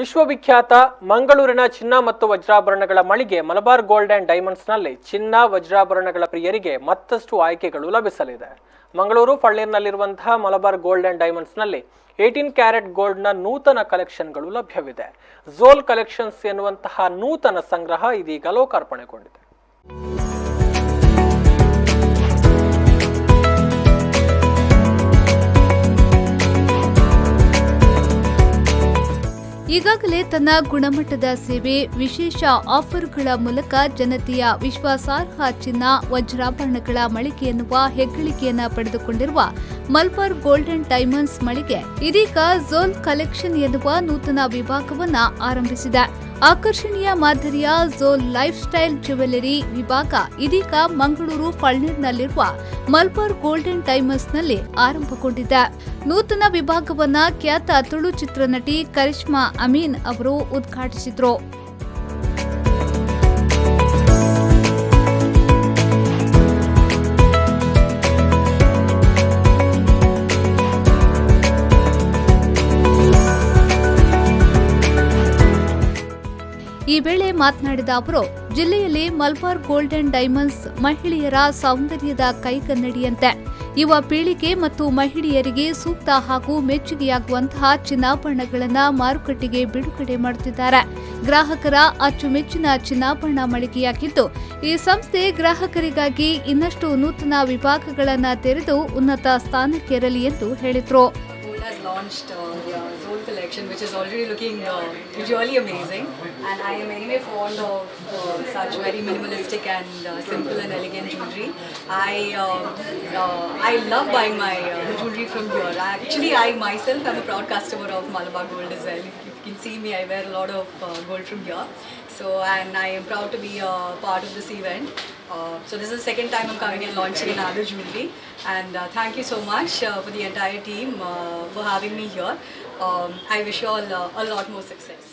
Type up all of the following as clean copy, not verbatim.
ವಿಶ್ವವಿಖ್ಯಾತ ಮಂಗಳೂರಿನ ಚಿನ್ನ ಮತ್ತು ವಜ್ರಾಭರಣಗಳ ಮಳಿಗೆ ಮಲಬಾರ್ ಗೋಲ್ಡ್ ಅಂಡ್ ಡೈಮಂಡ್ಸ್ನಲ್ಲಿ ಚಿನ್ನ ವಜ್ರಾಭರಣಗಳ ಪ್ರಿಯರಿಗೆ ಮತ್ತಷ್ಟು ಆಯ್ಕೆಗಳು ಲಭಿಸಲಿದೆ. ಮಂಗಳೂರು ಫಳ್ಳೀರ್ನಲ್ಲಿರುವಂತಹ ಮಲಬಾರ್ ಗೋಲ್ಡ್ ಅಂಡ್ ಡೈಮಂಡ್ಸ್ನಲ್ಲಿ 18 ಕ್ಯಾರೆಟ್ ಗೋಲ್ಡ್ನ ನೂತನ ಕಲೆಕ್ಷನ್ಗಳು ಲಭ್ಯವಿದೆ. ಝೋಲ್ ಕಲೆಕ್ಷನ್ಸ್ ಎನ್ನುವಂತಹ ನೂತನ ಸಂಗ್ರಹ ಇದೀಗ ಲೋಕಾರ್ಪಣೆಗೊಂಡಿದೆ. ಈಗಾಗಲೇ ತನ್ನ ಗುಣಮಟ್ಟದ ಸೇವೆ, ವಿಶೇಷ ಆಫರ್ಗಳ ಮೂಲಕ ಜನತೆಯ ವಿಶ್ವಾಸಾರ್ಹ ಚಿನ್ನ ವಜ್ರಾಭರಣಗಳ ಮಳಿಗೆ ಎನ್ನುವ ಹೆಗ್ಗಳಿಕೆಯನ್ನು ಪಡೆದುಕೊಂಡಿರುವ ಮಲಬಾರ್ ಗೋಲ್ಡ್ ಅಂಡ್ ಡೈಮಂಡ್ಸ್ ಮಳಿಗೆ ಇದೀಗ ಝೋಲ್ ಕಲೆಕ್ಷನ್ ಎನ್ನುವ ನೂತನ ವಿಭಾಗವನ್ನು ಆರಂಭಿಸಿದೆ. ಆಕರ್ಷಣೀಯ ಮಾದರಿಯ ಝೋಲ್ ಲೈಫ್ ಸ್ಟೈಲ್ ಜ್ಯುವೆಲರಿ ವಿಭಾಗ ಇದೀಗ ಮಂಗಳೂರು ಫಳ್ಳೀರ್ನಲ್ಲಿರುವ ಮಲಬಾರ್ ಗೋಲ್ಡ್ ಅಂಡ್ ಡೈಮಂಡ್ಸ್ನಲ್ಲಿ ಆರಂಭಗೊಂಡಿದೆ. ನೂತನ ವಿಭಾಗವನ್ನ ಖ್ಯಾತ ತುಳು ಚಿತ್ರನಟಿ ಕರಿಷ್ಮಾ ಅಮೀನ್ ಅವರು ಉದ್ಘಾಟಿಸಿದರು. ಈ ವೇಳೆ ಮಾತನಾಡಿದ ಅವರು, ಜಿಲ್ಲೆಯಲ್ಲಿ ಮಲಬಾರ್ ಗೋಲ್ಡ್ ಅಂಡ್ ಡೈಮಂಡ್ಸ್ ಮಹಿಳೆಯರ ಸೌಂದರ್ಯದ ಕೈಗನ್ನಡಿಯಂತೆ ಯುವ ಪೀಳಿಗೆ ಮತ್ತು ಮಹಿಳೆಯರಿಗೆ ಸೂಕ್ತ ಹಾಗೂ ಮೆಚ್ಚುಗೆಯಾಗುವಂತಹ ಚಿನ್ನಾಭರಣಗಳನ್ನು ಮಾರುಕಟ್ಟೆಗೆ ಬಿಡುಗಡೆ ಮಾಡುತ್ತಿದ್ದಾರೆ. ಗ್ರಾಹಕರ ಅಚ್ಚುಮೆಚ್ಚಿನ ಚಿನ್ನಾಭರಣ ಮಳಿಗೆಯಾಗಿದ್ದು, ಈ ಸಂಸ್ಥೆ ಗ್ರಾಹಕರಿಗಾಗಿ ಇನ್ನಷ್ಟು ನೂತನ ವಿಭಾಗಗಳನ್ನು ತೆರೆದು ಉನ್ನತ ಸ್ಥಾನಕ್ಕೇರಲಿ ಎಂದು ಹೇಳಿದರು. Has launched their Zzol collection, which is already looking really amazing, and I am anyway fond of such very minimalistic and simple and elegant jewelry. I love buying my jewelry from here. Actually, I myself am a proud customer of Malabar Gold as well. If you can see me, I wear a lot of gold from here. So, and I am proud to be a part of this event. So this is the second time I'm coming and launching another jewelry, and thank you so much for the entire team for having me here. I wish you all a lot more success.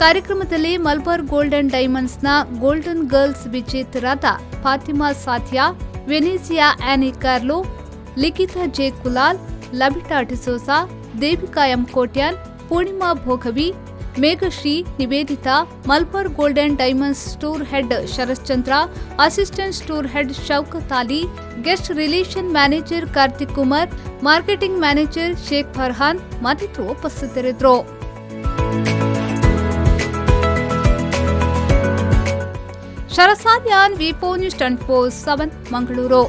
ಕಾರ್ಯಕ್ರಮದಲ್ಲಿ Malabar gold and ಡೈಮಂಡ್ಸ್ನ golden girls ವಿಜೇತರಾದ Fathima Sathiya, Venezia Annie Carlo, Likhitha J Kulal, Labita D'Souza, Devika M Kotian, Poornima Bhogavi, Meghashree, Niveditha, Malabar gold and diamonds store head Sharashchandra, assistant store head Shoukath Ali, guest relation manager Karthik Kumar, marketing manager Sheikh Farhan ಮತ್ತಿತರರು ಉಪಸ್ಥಿತರಿದ್ದರು. ಶರಸಾದ್ಯಾನ್, ವಿ4 news 24/7 Mangaluru.